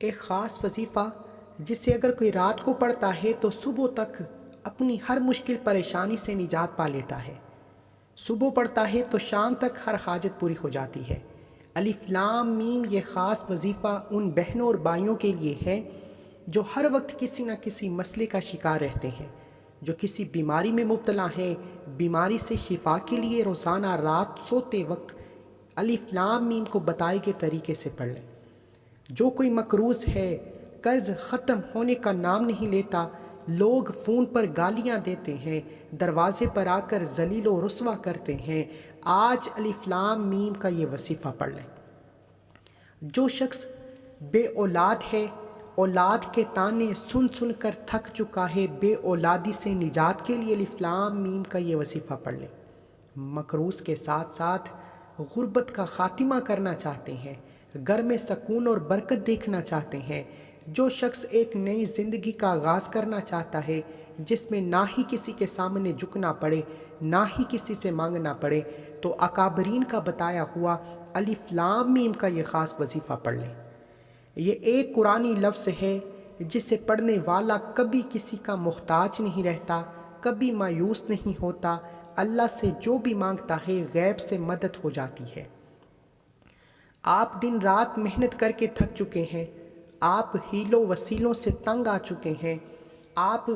ایک خاص وظیفہ جسے اگر کوئی رات کو پڑھتا ہے تو صبح تک اپنی ہر مشکل پریشانی سے نجات پا لیتا ہے۔ صبح پڑھتا ہے تو شام تک ہر حاجت پوری ہو جاتی ہے۔ الف لام میم یہ خاص وظیفہ ان بہنوں اور بھائیوں کے لیے ہے جو ہر وقت کسی نہ کسی مسئلے کا شکار رہتے ہیں، جو کسی بیماری میں مبتلا ہیں۔ بیماری سے شفا کے لیے روزانہ رات سوتے وقت الف لام میم کو بتائے گئے طریقے سے پڑھ لیں۔ جو کوئی مقروض ہے، قرض ختم ہونے کا نام نہیں لیتا، لوگ فون پر گالیاں دیتے ہیں، دروازے پر آ کر ذلیل و رسوا کرتے ہیں، آج الف لام میم کا یہ وظیفہ پڑھ لیں۔ جو شخص بے اولاد ہے، اولاد کے تانے سن سن کر تھک چکا ہے، بے اولادی سے نجات کے لیے الف لام میم کا یہ وظیفہ پڑھ لیں۔ مقروض کے ساتھ ساتھ غربت کا خاتمہ کرنا چاہتے ہیں، گھر میں سکون اور برکت دیکھنا چاہتے ہیں، جو شخص ایک نئی زندگی کا آغاز کرنا چاہتا ہے جس میں نہ ہی کسی کے سامنے جھکنا پڑے، نہ ہی کسی سے مانگنا پڑے، تو اکابرین کا بتایا ہوا الف لام میم کا یہ خاص وظیفہ پڑھ لیں۔ یہ ایک قرآنی لفظ ہے جسے پڑھنے والا کبھی کسی کا محتاج نہیں رہتا، کبھی مایوس نہیں ہوتا، اللہ سے جو بھی مانگتا ہے غیب سے مدد ہو جاتی ہے۔ آپ دن رات محنت کر کے تھک چکے ہیں، آپ ہیلوں وسیلوں سے تنگ آ چکے ہیں، آپ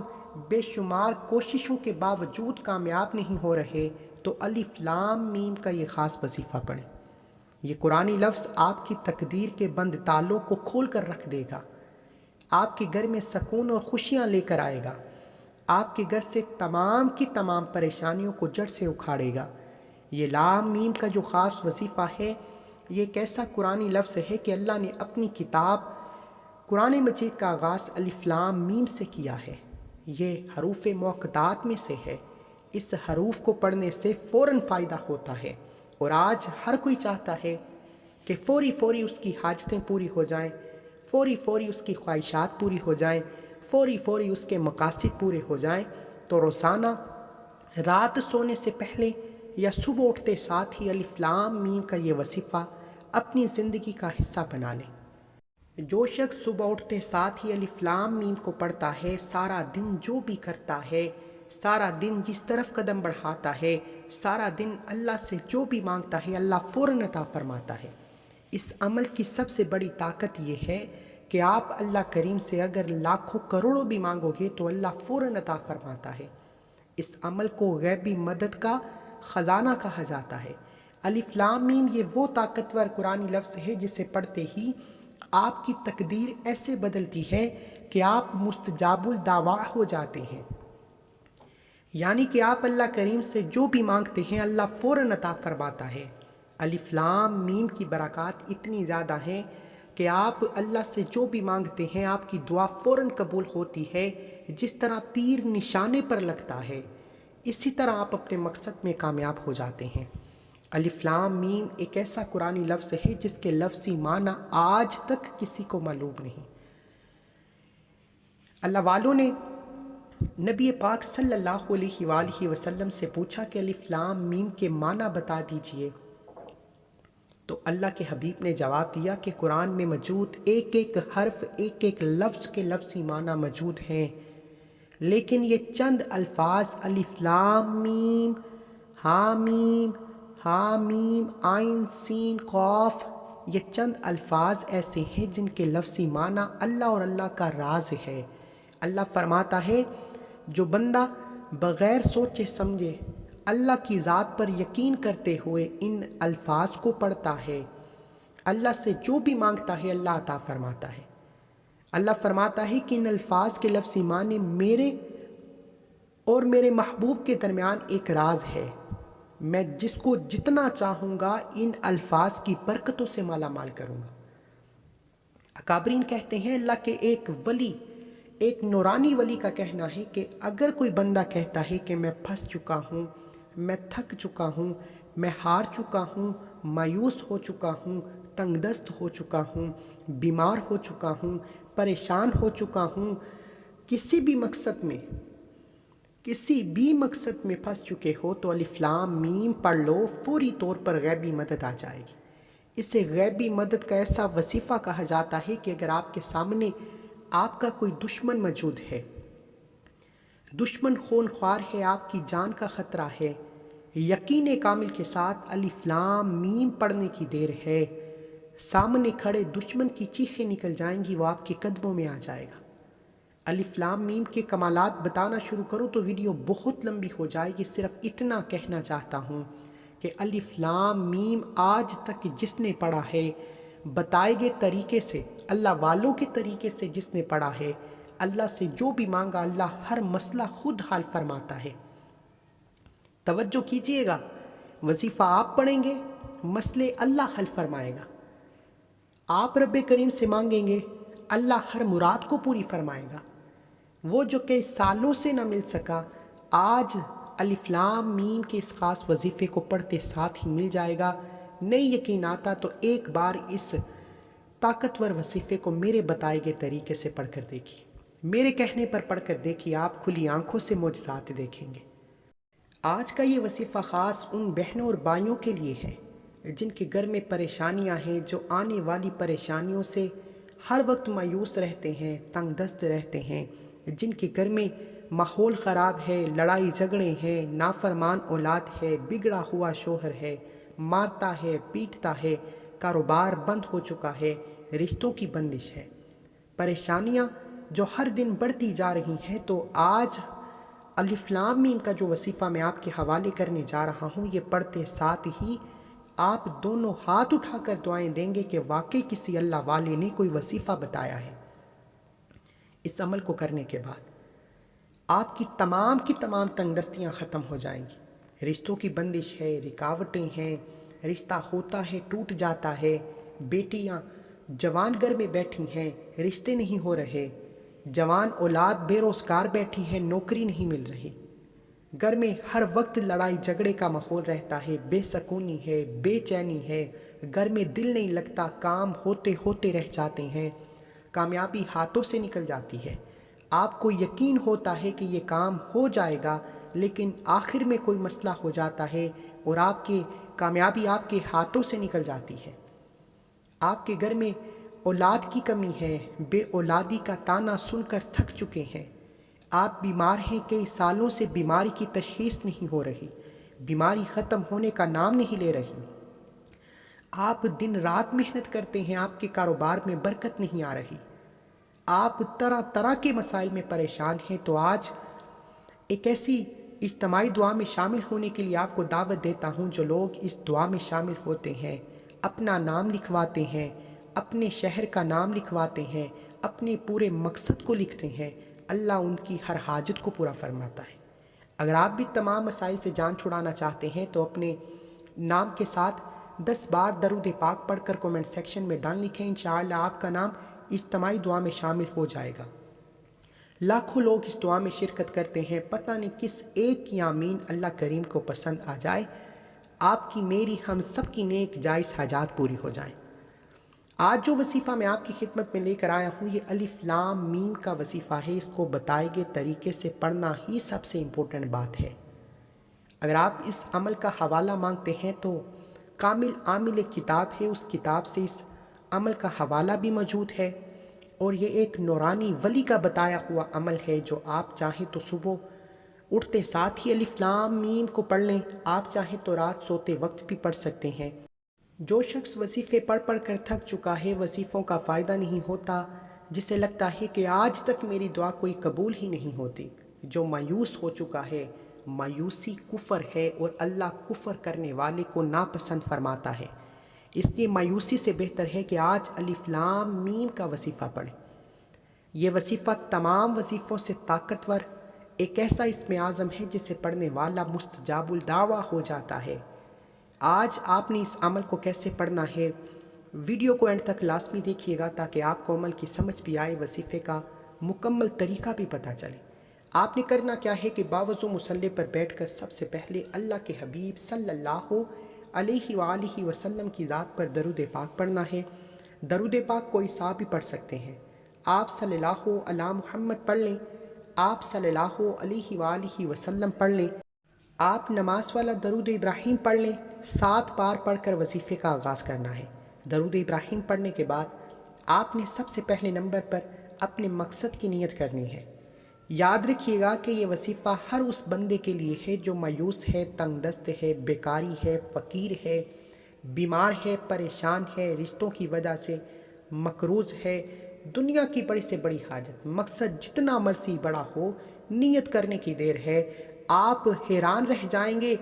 بے شمار کوششوں کے باوجود کامیاب نہیں ہو رہے، تو الف لام میم کا یہ خاص وظیفہ پڑھیں۔ یہ قرآنی لفظ آپ کی تقدیر کے بند تالوں کو کھول کر رکھ دے گا، آپ کے گھر میں سکون اور خوشیاں لے کر آئے گا، آپ کے گھر سے تمام کی تمام پریشانیوں کو جڑ سے اکھاڑے گا۔ یہ لام میم کا جو خاص وظیفہ ہے، یہ ایک ایسا قرآنی لفظ ہے کہ اللہ نے اپنی کتاب قرآن مجید کا آغاز الف لام میم سے کیا ہے۔ یہ حروف موقدات میں سے ہے، اس حروف کو پڑھنے سے فوراً فائدہ ہوتا ہے، اور آج ہر کوئی چاہتا ہے کہ فوری اس کی حاجتیں پوری ہو جائیں، فوری اس کی خواہشات پوری ہو جائیں، فوری اس کے مقاصد پورے ہو جائیں۔ تو روزانہ رات سونے سے پہلے یا صبح اٹھتے ساتھ ہی الف لام میم کا یہ وظیفہ اپنی زندگی کا حصہ بنا لیں۔ جو شخص صبح اٹھتے ساتھ ہی الف لام میم کو پڑھتا ہے، سارا دن جو بھی کرتا ہے، سارا دن جس طرف قدم بڑھاتا ہے، سارا دن اللہ سے جو بھی مانگتا ہے اللہ فوراً عطا فرماتا ہے۔ اس عمل کی سب سے بڑی طاقت یہ ہے کہ آپ اللہ کریم سے اگر لاکھوں کروڑوں بھی مانگو گے تو اللہ فوراً عطا فرماتا ہے۔ اس عمل کو غیبی مدد کا خزانہ کہا جاتا ہے۔ الف لام میم یہ وہ طاقتور قرآنی لفظ ہے جسے پڑھتے ہی آپ کی تقدیر ایسے بدلتی ہے کہ آپ مستجاب الدعویٰ ہو جاتے ہیں، یعنی کہ آپ اللہ کریم سے جو بھی مانگتے ہیں اللہ فوراً عطا فرماتا ہے۔ الف لام میم کی برکات اتنی زیادہ ہیں کہ آپ اللہ سے جو بھی مانگتے ہیں آپ کی دعا فوراً قبول ہوتی ہے، جس طرح تیر نشانے پر لگتا ہے، اسی طرح آپ اپنے مقصد میں کامیاب ہو جاتے ہیں۔ الف لام میم ایک ایسا قرآنی لفظ ہے جس کے لفظی معنی آج تک کسی کو معلوم نہیں۔ اللہ والوں نے نبی پاک صلی اللہ علیہ وآلہ وسلم سے پوچھا کہ الف لام میم کے معنی بتا دیجئے، تو اللہ کے حبیب نے جواب دیا کہ قرآن میں موجود ایک ایک حرف، ایک ایک لفظ کے لفظی معنی موجود ہیں، لیکن یہ چند الفاظ الف لام میم، حامیم، حامیم، عین سین قاف، یہ چند الفاظ ایسے ہیں جن کے لفظی معنی اللہ اور اللہ کا راز ہے۔ اللہ فرماتا ہے جو بندہ بغیر سوچے سمجھے اللہ کی ذات پر یقین کرتے ہوئے ان الفاظ کو پڑھتا ہے، اللہ سے جو بھی مانگتا ہے اللہ عطا فرماتا ہے۔ اللہ فرماتا ہے کہ ان الفاظ کے لفظی معنی میرے اور میرے محبوب کے درمیان ایک راز ہے، میں جس کو جتنا چاہوں گا ان الفاظ کی برکتوں سے مالا مال کروں گا۔ اکابرین کہتے ہیں اللہ کے ایک ولی، ایک نورانی ولی کا کہنا ہے کہ اگر کوئی بندہ کہتا ہے کہ میں پھنس چکا ہوں، میں تھک چکا ہوں، میں ہار چکا ہوں، مایوس ہو چکا ہوں، تنگ دست ہو چکا ہوں، بیمار ہو چکا ہوں، پریشان ہو چکا ہوں، کسی بھی مقصد میں پھنس چکے ہو، تو الف لام میم پڑھ لو، فوری طور پر غیبی مدد آ جائے گی۔ اسے غیبی مدد کا ایسا وظیفہ کہا جاتا ہے کہ اگر آپ کے سامنے آپ کا کوئی دشمن موجود ہے، دشمن خون خوار ہے، آپ کی جان کا خطرہ ہے، یقین کامل کے ساتھ الف لام میم پڑھنے کی دیر ہے، سامنے کھڑے دشمن کی چیخیں نکل جائیں گی، وہ آپ کے قدموں میں آ جائے گا۔ الف لام میم کے کمالات بتانا شروع کروں تو ویڈیو بہت لمبی ہو جائے گی، صرف اتنا کہنا چاہتا ہوں کہ الف لام میم آج تک جس نے پڑھا ہے، بتائے گئے طریقے سے، اللہ والوں کے طریقے سے جس نے پڑھا ہے، اللہ سے جو بھی مانگا اللہ ہر مسئلہ خود حل فرماتا ہے۔ توجہ کیجئے گا، وظیفہ آپ پڑھیں گے، مسئلے اللہ حل فرمائے گا۔ آپ رب کریم سے مانگیں گے، اللہ ہر مراد کو پوری فرمائے گا۔ وہ جو کئی سالوں سے نہ مل سکا، آج الف لام میم کے اس خاص وظیفے کو پڑھتے ساتھ ہی مل جائے گا۔ نہیں یقین آتا تو ایک بار اس طاقتور وظیفے کو میرے بتائے گئے طریقے سے پڑھ کر دیکھیے، میرے کہنے پر پڑھ کر دیکھیے، آپ کھلی آنکھوں سے معجزات دیکھیں گے۔ آج کا یہ وظیفہ خاص ان بہنوں اور بھائیوں کے لیے ہے جن کے گھر میں پریشانیاں ہیں، جو آنے والی پریشانیوں سے ہر وقت مایوس رہتے ہیں، تنگ دست رہتے ہیں، جن کے گھر میں ماحول خراب ہے، لڑائی جھگڑے ہیں، نافرمان اولاد ہے، بگڑا ہوا شوہر ہے، مارتا ہے، پیٹتا ہے، کاروبار بند ہو چکا ہے، رشتوں کی بندش ہے، پریشانیاں جو ہر دن بڑھتی جا رہی ہیں۔ تو آج الف لام میم کا جو وظیفہ میں آپ کے حوالے کرنے جا رہا ہوں، یہ پڑھتے ساتھ ہی آپ دونوں ہاتھ اٹھا کر دعائیں دیں گے کہ واقعی کسی اللہ والے نے کوئی وظیفہ بتایا ہے۔ اس عمل کو کرنے کے بعد آپ کی تمام تنگ دستیاں ختم ہو جائیں گی، رشتوں کی بندش ہے، رکاوٹیں ہیں، رشتہ ہوتا ہے ٹوٹ جاتا ہے، بیٹیاں جوان گھر میں بیٹھی ہیں، رشتے نہیں ہو رہے، جوان اولاد بے روزگار بیٹھی ہے، نوکری نہیں مل رہی، گھر میں ہر وقت لڑائی جھگڑے کا ماحول رہتا ہے، بے سکونی ہے، بے چینی ہے، گھر میں دل نہیں لگتا، کام ہوتے ہوتے رہ جاتے ہیں، کامیابی ہاتھوں سے نکل جاتی ہے، آپ کو یقین ہوتا ہے کہ یہ کام ہو جائے گا، لیکن آخر میں کوئی مسئلہ ہو جاتا ہے اور آپ کی کامیابی آپ کے ہاتھوں سے نکل جاتی ہے۔ آپ کے گھر میں اولاد کی کمی ہے، بے اولادی کا طعنہ سن کر تھک چکے ہیں، آپ بیمار ہیں، کئی سالوں سے بیماری کی تشخیص نہیں ہو رہی، بیماری ختم ہونے کا نام نہیں لے رہی، آپ دن رات محنت کرتے ہیں، آپ کے کاروبار میں برکت نہیں آ رہی، آپ طرح طرح کے مسائل میں پریشان ہیں، تو آج ایک ایسی اجتماعی دعا میں شامل ہونے کے لیے آپ کو دعوت دیتا ہوں۔ جو لوگ اس دعا میں شامل ہوتے ہیں، اپنا نام لکھواتے ہیں، اپنے شہر کا نام لکھواتے ہیں، اپنے پورے مقصد کو لکھتے ہیں، اللہ ان کی ہر حاجت کو پورا فرماتا ہے۔ اگر آپ بھی تمام مسائل سے جان چھڑانا چاہتے ہیں تو اپنے نام کے ساتھ 10 بار درود پاک پڑھ کر کومنٹ سیکشن میں ڈال لکھیں، انشاءاللہ آپ کا نام اجتماعی دعا میں شامل ہو جائے گا۔ لاکھوں لوگ اس دعا میں شرکت کرتے ہیں، پتہ نہیں کس ایک کی آمین اللہ کریم کو پسند آ جائے، آپ کی میری ہم سب کی نیک جائز حاجات پوری ہو جائیں۔ آج جو وظیفہ میں آپ کی خدمت میں لے کر آیا ہوں، یہ الف لام میم کا وظیفہ ہے، اس کو بتائے گئے طریقے سے پڑھنا ہی سب سے امپورٹنٹ بات ہے۔ اگر آپ اس عمل کا حوالہ مانگتے ہیں تو کامل عامل ایک کتاب ہے، اس کتاب سے اس عمل کا حوالہ بھی موجود ہے، اور یہ ایک نورانی ولی کا بتایا ہوا عمل ہے جو آپ چاہیں تو صبح اٹھتے ساتھ ہی الف لام میم کو پڑھ لیں، آپ چاہیں تو رات سوتے وقت بھی پڑھ سکتے ہیں۔ جو شخص وظیفے پڑھ کر تھک چکا ہے، وظیفوں کا فائدہ نہیں ہوتا، جسے لگتا ہے کہ آج تک میری دعا کوئی قبول ہی نہیں ہوتی، جو مایوس ہو چکا ہے، مایوسی کفر ہے اور اللہ کفر کرنے والے کو ناپسند فرماتا ہے، اس لیے مایوسی سے بہتر ہے کہ آج الف لام میم کا وظیفہ پڑھیں۔ یہ وظیفہ تمام وظیفوں سے طاقتور ایک ایسا اسم اعظم ہے جسے پڑھنے والا مستجاب الدعویٰ ہو جاتا ہے۔ آج آپ نے اس عمل کو کیسے پڑھنا ہے، ویڈیو کو اینڈ تک لازمی دیکھیے گا تاکہ آپ کو عمل کی سمجھ بھی آئے، وظیفے کا مکمل طریقہ بھی پتہ چلے۔ آپ نے کرنا کیا ہے کہ باوضو مصلی پر بیٹھ کر سب سے پہلے اللہ کے حبیب صلی اللہ علیہ وآلہ وسلم کی ذات پر درود پاک پڑھنا ہے۔ درود پاک کوئی سا بھی پڑھ سکتے ہیں، آپ صلی اللہ علی محمد پڑھ لیں، آپ صلی اللہ علیہ وآلہ وسلم پڑھ لیں، آپ نماز والا درود ابراہیم پڑھ لیں، 7 بار پڑھ کر وظیفے کا آغاز کرنا ہے۔ درود ابراہیم پڑھنے کے بعد آپ نے سب سے پہلے نمبر پر اپنے مقصد کی نیت کرنی ہے۔ یاد رکھیے گا کہ یہ وظیفہ ہر اس بندے کے لیے ہے جو مایوس ہے، تنگ دست ہے، بیکاری ہے، فقیر ہے، بیمار ہے، پریشان ہے، رشتوں کی وجہ سے مقروض ہے، دنیا کی بڑی سے بڑی حاجت۔ مقصد جتنا مرضی بڑا ہو، نیت کرنے کی دیر ہے۔ آپ حیران رہ جائیں گے،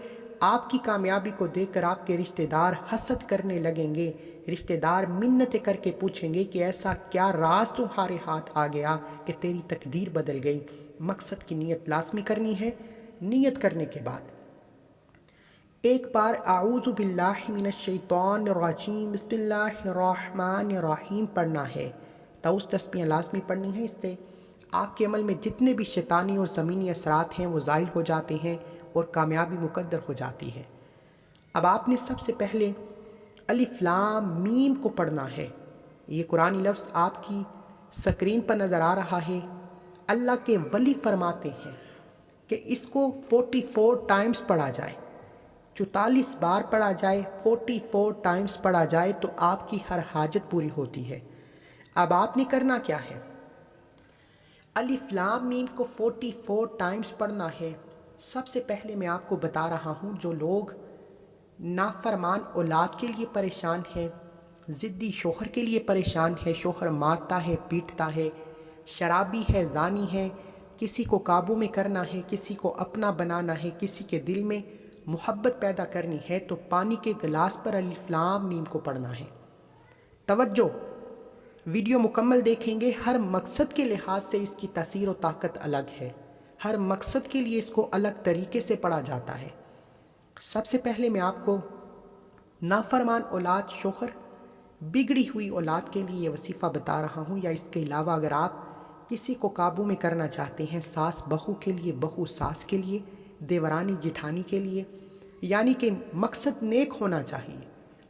آپ کی کامیابی کو دیکھ کر آپ کے رشتہ دار حسد کرنے لگیں گے۔ رشتہ دار منتیں کر کے پوچھیں گے کہ ایسا کیا راز تمہارے ہاتھ آ گیا کہ تیری تقدیر بدل گئی۔ مقصد کی نیت لازمی کرنی ہے۔ نیت کرنے کے بعد ایک بار اعوذ باللہ من الشیطان الرجیم بسم اللہ الرحمن الرحیم پڑھنا ہے۔ توس تسبیحیں لازمی پڑھنی ہے۔ اس سے آپ کے عمل میں جتنے بھی شیطانی اور زمینی اثرات ہیں وہ زائل ہو جاتے ہیں اور کامیابی مقدر ہو جاتی ہے۔ اب آپ نے سب سے پہلے الف لام میم کو پڑھنا ہے۔ یہ قرآنی لفظ آپ کی سکرین پر نظر آ رہا ہے۔ اللہ کے ولی فرماتے ہیں کہ اس کو 44 ٹائمز پڑھا جائے، 44 بار پڑھا جائے، 44 ٹائمز پڑھا جائے تو آپ کی ہر حاجت پوری ہوتی ہے۔ اب آپ نے کرنا کیا ہے؟ الف لام میم کو 44 ٹائمز پڑھنا ہے۔ سب سے پہلے میں آپ کو بتا رہا ہوں، جو لوگ نافرمان اولاد کے لیے پریشان ہیں، ضدی شوہر کے لیے پریشان ہے، شوہر مارتا ہے، پیٹتا ہے، شرابی ہے، زانی ہے، کسی کو قابو میں کرنا ہے، کسی کو اپنا بنانا ہے، کسی کے دل میں محبت پیدا کرنی ہے، تو پانی کے گلاس پر الف لام میم کو پڑھنا ہے۔ توجہ، ویڈیو مکمل دیکھیں گے۔ ہر مقصد کے لحاظ سے اس کی تاثیر و طاقت الگ ہے۔ ہر مقصد کے لیے اس کو الگ طریقے سے پڑھا جاتا ہے۔ سب سے پہلے میں آپ کو نافرمان اولاد، شوہر، بگڑی ہوئی اولاد کے لیے یہ وظیفہ بتا رہا ہوں، یا اس کے علاوہ اگر آپ کسی کو قابو میں کرنا چاہتے ہیں، ساس بہو کے لیے، بہو ساس کے لیے، دیورانی جٹھانی کے لیے، یعنی کہ مقصد نیک ہونا چاہیے۔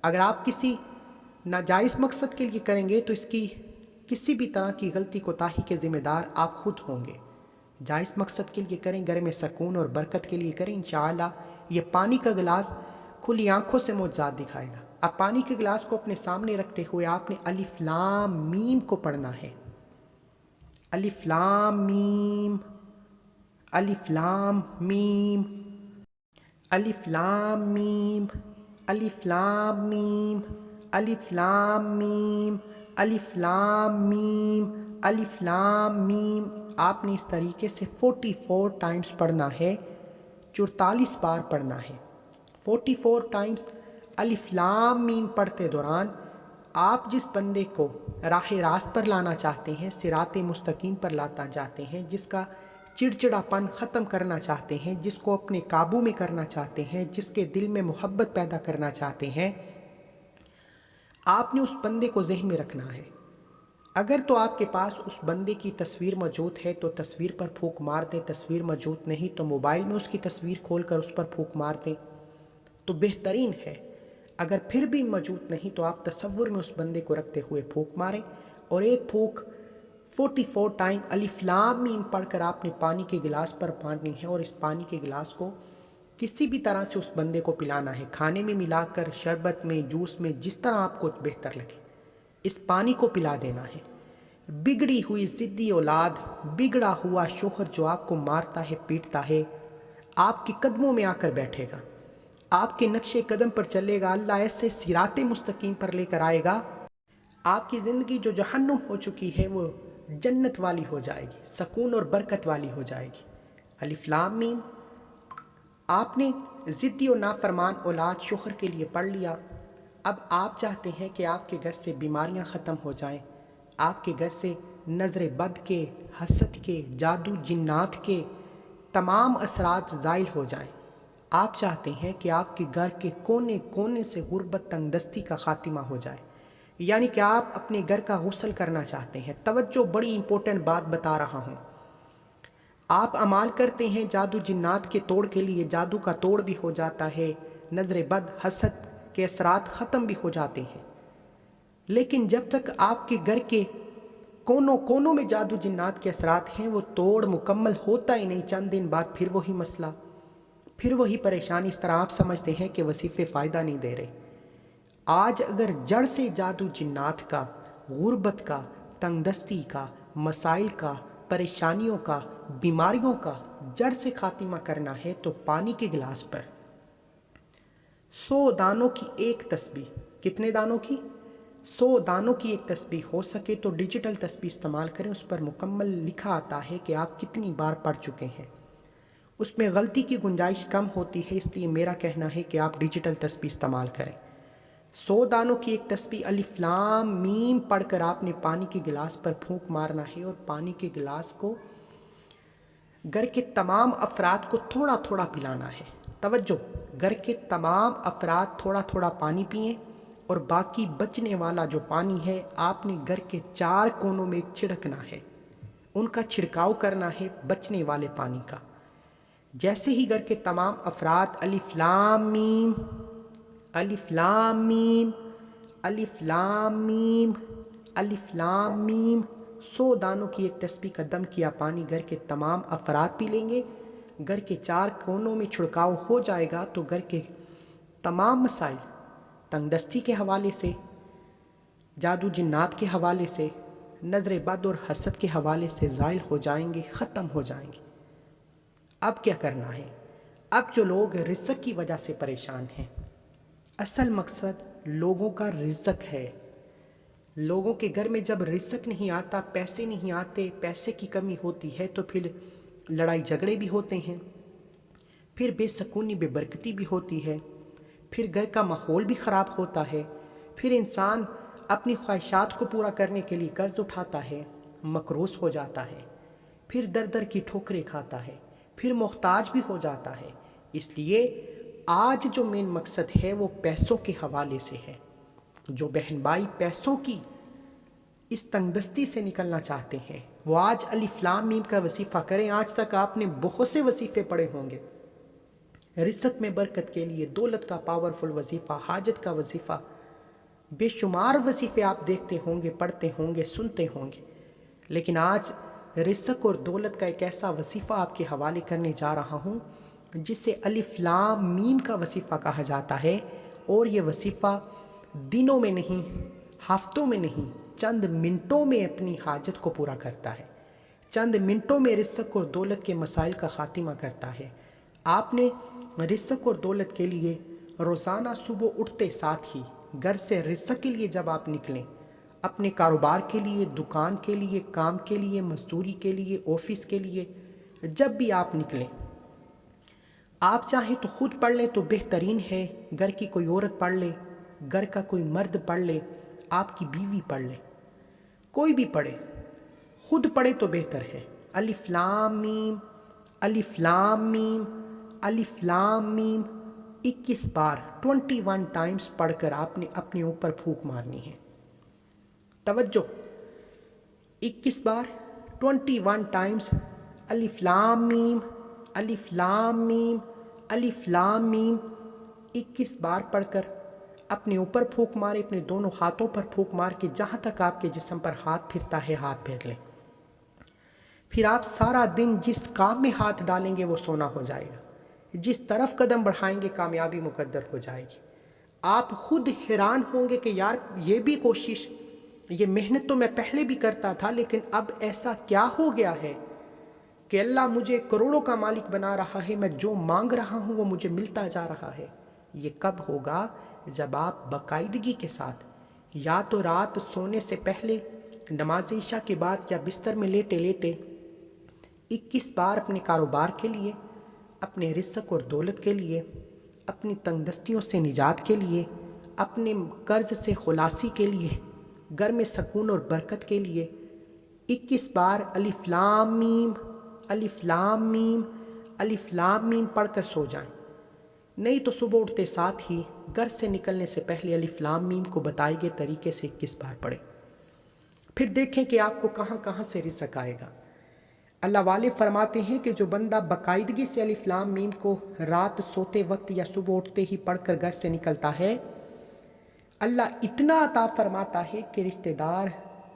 اگر آپ کسی ناجائز مقصد کے لیے کریں گے تو اس کی کسی بھی طرح کی غلطی کوتاہی کے ذمہ دار آپ خود ہوں گے۔ جائز مقصد کے لیے کریں، گھر میں سکون اور برکت کے لیے کریں، انشاءاللہ یہ پانی کا گلاس کھلی آنکھوں سے معجزات دکھائے گا۔ اب پانی کے گلاس کو اپنے سامنے رکھتے ہوئے آپ نے الف لام میم کو پڑھنا ہے۔ الف لام میم، الف لام میم، الف لام میم، الف لام میم، الف لام میم، الف لام میم، الف لام میم۔ آپ نے اس طریقے سے 44 ٹائمز پڑھنا ہے، 44 بار پڑھنا ہے۔ 44 ٹائمز الف لام میم پڑھتے دوران آپ جس بندے کو راہ راست پر لانا چاہتے ہیں، صراط مستقیم پر لانا چاہتے ہیں، جس کا چڑچڑاپن ختم کرنا چاہتے ہیں، جس کو اپنے قابو میں کرنا چاہتے ہیں، جس کے دل میں محبت پیدا کرنا چاہتے ہیں، آپ نے اس بندے کو ذہن میں رکھنا ہے۔ اگر تو آپ کے پاس اس بندے کی تصویر موجود ہے تو تصویر پر پھونک مار دیں، تصویر موجود نہیں تو موبائل میں اس کی تصویر کھول کر اس پر پھونک مار دیں تو بہترین ہے۔ اگر پھر بھی موجود نہیں تو آپ تصور میں اس بندے کو رکھتے ہوئے پھونک ماریں، اور ایک پھونک 44 ٹائم الف لام میم پڑھ کر آپ نے پانی کے گلاس پر مارنی ہے، اور اس پانی کے گلاس کو کسی بھی طرح سے اس بندے کو پلانا ہے، کھانے میں ملا کر، شربت میں، جوس میں، جس طرح آپ کو بہتر لگے اس پانی کو پلا دینا ہے۔ بگڑی ہوئی ضدی اولاد، بگڑا ہوا شوہر جو آپ کو مارتا ہے، پیٹتا ہے، آپ کے قدموں میں آ کر بیٹھے گا، آپ کے نقش قدم پر چلے گا، اللہ ایسے صراط مستقیم پر لے کر آئے گا، آپ کی زندگی جو جہنم ہو چکی ہے وہ جنت والی ہو جائے گی، سکون اور برکت والی ہو جائے گی۔ الف لام میم آپ نے ضدی اور نافرمان اولاد شوہر کے لیے پڑھ لیا۔ اب آپ چاہتے ہیں کہ آپ کے گھر سے بیماریاں ختم ہو جائیں، آپ کے گھر سے نظر بد کے، حسد کے، جادو جنات کے تمام اثرات زائل ہو جائیں۔ آپ چاہتے ہیں کہ آپ کے گھر کے کونے کونے سے غربت، تنگ دستی کا خاتمہ ہو جائے، یعنی کہ آپ اپنے گھر کا غسل کرنا چاہتے ہیں۔ توجہ، بڑی امپورٹنٹ بات بتا رہا ہوں۔ آپ عمال کرتے ہیں جادو جنات کے توڑ کے لیے، جادو کا توڑ بھی ہو جاتا ہے، نظر بد، حسد کے اثرات ختم بھی ہو جاتے ہیں، لیکن جب تک آپ کے گھر کے کونوں کونوں میں جادو جنات کے اثرات ہیں وہ توڑ مکمل ہوتا ہی نہیں۔ چند دن بعد پھر وہی مسئلہ، پھر وہی پریشانی۔ اس طرح آپ سمجھتے ہیں کہ وظیفے فائدہ نہیں دے رہے۔ آج اگر جڑ سے جادو جنات کا، غربت کا، تنگ دستی کا، مسائل کا، پریشانیوں کا، بیماریوں کا جڑ سے خاتمہ کرنا ہے تو پانی کے گلاس پر 100 دانوں کی ایک تسبیح، کتنے دانوں کی؟ 100 دانوں کی ایک تسبیح، ہو سکے تو ڈیجیٹل تسبیح استعمال کریں، اس پر مکمل لکھا آتا ہے کہ آپ کتنی بار پڑھ چکے ہیں، اس میں غلطی کی گنجائش کم ہوتی ہے، اس لیے میرا کہنا ہے کہ آپ ڈیجیٹل تسبیح استعمال کریں۔ 100 دانوں کی ایک تسبیح الف لام میم پڑھ کر آپ نے پانی کے گلاس پر پھونک مارنا ہے، اور پانی کے گلاس کو گھر کے تمام افراد کو تھوڑا تھوڑا پلانا ہے۔ توجہ، گھر کے تمام افراد تھوڑا تھوڑا پانی پئیں، اور باقی بچنے والا جو پانی ہے آپ نے گھر کے 4 کونوں میں چھڑکنا ہے، ان کا چھڑکاؤ کرنا ہے بچنے والے پانی کا۔ جیسے ہی گھر کے تمام افراد الف لام میم الف لام میم الف لام میم الف لام میم 100 دانوں کی ایک تسبیح کا دم کیا پانی گھر کے تمام افراد پی لیں گے، گھر کے 4 کونوں میں چھڑکاؤ ہو جائے گا تو گھر کے تمام مسائل، تنگ دستی کے حوالے سے، جادو جنات کے حوالے سے، نظر بد اور حسد کے حوالے سے زائل ہو جائیں گے، ختم ہو جائیں گے۔ اب کیا کرنا ہے؟ اب جو لوگ رزق کی وجہ سے پریشان ہیں، اصل مقصد لوگوں کا رزق ہے۔ لوگوں کے گھر میں جب رزق نہیں آتا، پیسے نہیں آتے، پیسے کی کمی ہوتی ہے تو پھر لڑائی جھگڑے بھی ہوتے ہیں، پھر بے سکونی بے برکتی بھی ہوتی ہے، پھر گھر کا ماحول بھی خراب ہوتا ہے، پھر انسان اپنی خواہشات کو پورا کرنے کے لیے قرض اٹھاتا ہے، مقروض ہو جاتا ہے، پھر در در کی ٹھوکریں کھاتا ہے، پھر محتاج بھی ہو جاتا ہے۔ اس لیے آج جو مین مقصد ہے وہ پیسوں کے حوالے سے ہے۔ جو بہن بھائی پیسوں کی اس تنگ دستی سے نکلنا چاہتے ہیں وہ آج الف لام میم کا وظیفہ کریں۔ آج تک آپ نے بہت سے وظیفے پڑھے ہوں گے، رزق میں برکت کے لیے، دولت کا پاورفل وظیفہ، حاجت کا وظیفہ، بے شمار وظیفے آپ دیکھتے ہوں گے، پڑھتے ہوں گے، سنتے ہوں گے، لیکن آج رزق اور دولت کا ایک ایسا وظیفہ آپ کے حوالے کرنے جا رہا ہوں جسے الف لام میم کا وظیفہ کہا جاتا ہے، اور یہ وظیفہ دنوں میں نہیں، ہفتوں میں نہیں، چند منٹوں میں اپنی حاجت کو پورا کرتا ہے، چند منٹوں میں رزق اور دولت کے مسائل کا خاتمہ کرتا ہے۔ آپ نے رزق اور دولت کے لیے روزانہ صبح اٹھتے ساتھ ہی گھر سے رزق کے لیے جب آپ نکلیں، اپنے کاروبار کے لیے، دکان کے لیے، کام کے لیے، مزدوری کے لیے، آفس کے لیے، جب بھی آپ نکلیں، آپ چاہیں تو خود پڑھ لیں تو بہترین ہے، گھر کی کوئی عورت پڑھ لے، گھر کا کوئی مرد پڑھ لے، آپ کی بیوی پڑھ لے، کوئی بھی پڑھے، خود پڑھے تو بہتر ہے۔ الف لام میم الف لام میم الف لام میم 21 بار 21 ٹائمز پڑھ کر آپ نے اپنے اوپر پھونک مارنی ہے۔ توجہ، 21 بار 21 ٹائمز الف لام میم الف لام میم الف لام میم 21 بار پڑھ کر اپنے اوپر پھونک مارے، اپنے دونوں ہاتھوں پر پھونک مار کے جہاں تک آپ کے جسم پر ہاتھ پھرتا ہے ہاتھ پھیر لیں۔ پھر آپ سارا دن جس کام میں ہاتھ ڈالیں گے وہ سونا ہو جائے گا، جس طرف قدم بڑھائیں گے کامیابی مقدر ہو جائے گی۔ آپ خود حیران ہوں گے کہ یار یہ بھی کوشش، یہ محنت تو میں پہلے بھی کرتا تھا، لیکن اب ایسا کیا ہو گیا ہے کہ اللہ مجھے کروڑوں کا مالک بنا رہا ہے، میں جو مانگ رہا ہوں وہ مجھے ملتا جا رہا ہے۔ یہ کب ہوگا؟ جب آپ باقاعدگی کے ساتھ یا تو رات سونے سے پہلے، نماز عشاء کے بعد، یا بستر میں لیٹے لیٹے 21 بار اپنے کاروبار کے لیے، اپنے رزق اور دولت کے لیے، اپنی تنگ دستیوں سے نجات کے لیے، اپنے قرض سے خلاصی کے لیے، گھر میں سکون اور برکت کے لیے 21 بار الف لام میم الف لام میم الف لام میم پڑھ کر سو جائیں۔ نہیں تو صبح اٹھتے ساتھ ہی گھر سے نکلنے سے پہلے الف لام میم کو بتائے گئے طریقے سے 21 بار پڑھیں، پھر دیکھیں کہ آپ کو کہاں کہاں سے رزق آئے گا۔ اللہ والے فرماتے ہیں کہ جو بندہ باقاعدگی سے الف لام میم کو رات سوتے وقت یا صبح اٹھتے ہی پڑھ کر گھر سے نکلتا ہے، اللہ اتنا عطا فرماتا ہے کہ رشتہ دار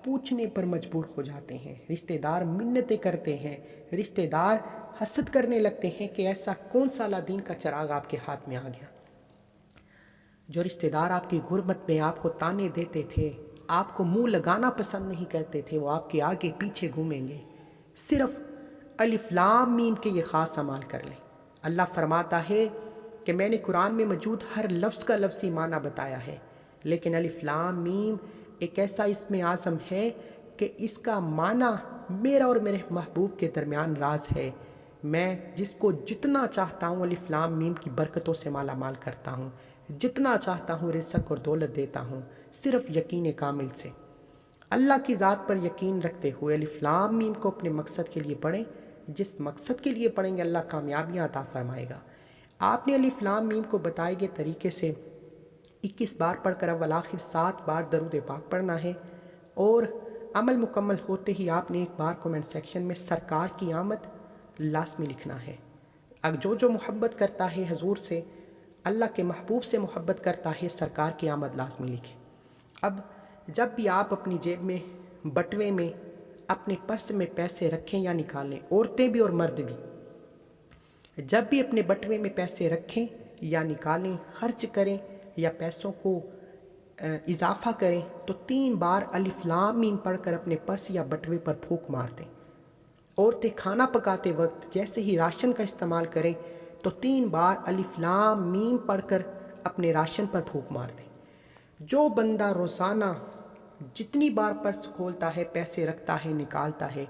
پوچھنے پر مجبور ہو جاتے ہیں، رشتہ دار منتیں کرتے ہیں، رشتہ دار حسد کرنے لگتے ہیں کہ ایسا کون سا اللہ دین کا چراغ آپ کے ہاتھ میں آ گیا۔ جو رشتہ دار آپ کی غربت میں آپ کو تانے دیتے تھے، آپ کو منہ لگانا پسند نہیں کرتے تھے، وہ آپ کے آگے پیچھے گھومیں گے۔ صرف الف لام میم کے یہ خاص عمال کر لیں۔ اللہ فرماتا ہے کہ میں نے قرآن میں موجود ہر لفظ کا لفظی معنی بتایا ہے، لیکن الف لام میم ایک ایسا اسم اعظم ہے کہ اس کا معنی میرا اور میرے محبوب کے درمیان راز ہے۔ میں جس کو جتنا چاہتا ہوں الف لام میم کی برکتوں سے مالا مال کرتا ہوں، جتنا چاہتا ہوں رزق اور دولت دیتا ہوں، صرف یقین کامل سے۔ اللہ کی ذات پر یقین رکھتے ہوئے الف لام میم کو اپنے مقصد کے لیے پڑھیں۔ جس مقصد کے لیے پڑھیں گے اللہ کامیابیاں عطا فرمائے گا۔ آپ نے الف لام میم کو بتائے گئے طریقے سے 21 بار پڑھ کر اول آخر 7 بار درود پاک پڑھنا ہے، اور عمل مکمل ہوتے ہی آپ نے ایک بار کومنٹ سیکشن میں سرکار کی آمد لازمی لکھنا ہے۔ اب جو محبت کرتا ہے حضور سے، اللہ کے محبوب سے محبت کرتا ہے، سرکار کی آمد لازمی لکھے۔ اب جب بھی آپ اپنی جیب میں، بٹوے میں، اپنے پرس میں پیسے رکھیں یا نکالیں، عورتیں بھی اور مرد بھی، جب بھی اپنے بٹوے میں پیسے رکھیں یا نکالیں، خرچ کریں یا پیسوں کو اضافہ کریں، تو 3 بار الف لام میم پڑھ کر اپنے پرس یا بٹوے پر پھونک مار دیں۔ عورتیں کھانا پکاتے وقت جیسے ہی راشن کا استعمال کریں تو 3 بار الف لام میم پڑھ کر اپنے راشن پر پھونک مار دیں۔ جو بندہ روزانہ جتنی بار پرس کھولتا ہے، پیسے رکھتا ہے، نکالتا ہے،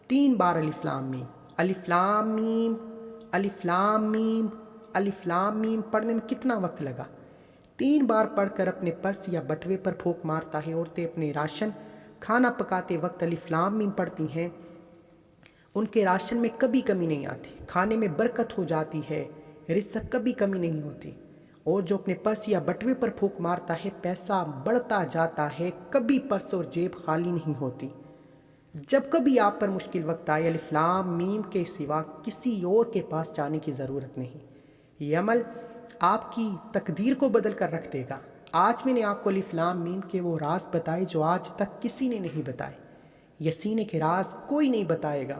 3 بار الف لام میم، الف لام میم، الف لام میم، الف لام میم پڑھنے میں کتنا وقت لگا؟ 3 بار پڑھ کر اپنے پرس یا بٹوے پر پھونک مارتا ہے۔ عورتیں اپنے راشن کھانا پکاتے وقت الف لام میم پڑھتی ہیں، ان کے راشن میں کبھی کمی نہیں آتی، کھانے میں برکت ہو جاتی ہے، رزق کبھی کمی نہیں ہوتی۔ اور جو اپنے پرس یا بٹوے پر پھونک مارتا ہے، پیسہ بڑھتا جاتا ہے، کبھی پرس اور جیب خالی نہیں ہوتی۔ جب کبھی آپ پر مشکل وقت آئے، الف لام میم کے سوا کسی اور کے پاس جانے کی ضرورت نہیں۔ یہ عمل آپ کی تقدیر کو بدل کر رکھ دے گا۔ آج میں نے آپ کو الف لام میم کے وہ راز بتائے جو آج تک کسی نے نہیں بتائے۔ یہ سینے کے راز کوئی نہیں بتائے گا۔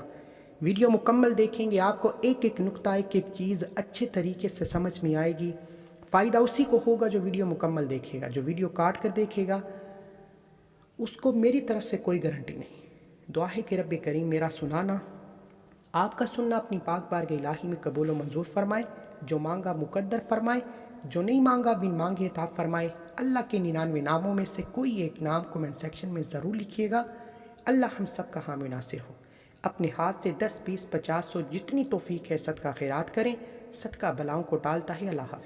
ویڈیو مکمل دیکھیں گے، آپ کو ایک ایک نقطہ، ایک ایک چیز اچھے طریقے سے سمجھ میں آئے گی۔ فائدہ اسی کو ہوگا جو ویڈیو مکمل دیکھے گا۔ جو ویڈیو کاٹ کر دیکھے گا اس کو میری طرف سے کوئی گارنٹی نہیں۔ دعا ہے کہ رب کریم میرا سنانا، آپ کا سننا اپنی پاک بارگاہ الہی میں قبول و منظور فرمائے۔ جو مانگا مقدر فرمائے، جو نہیں مانگا بن مانگے عطا فرمائے۔ اللہ کے 99 ناموں میں سے کوئی ایک نام کومنٹ سیکشن میں ضرور لکھیے گا۔ اللہ ہم سب کا حامی ناصر ہو۔ اپنے ہاتھ سے 10، 20، 50، 100 جتنی توفیق ہے صدقہ خیرات کریں۔ صدقہ بلاؤں کو ٹالتا ہے۔ اللہ حافظ۔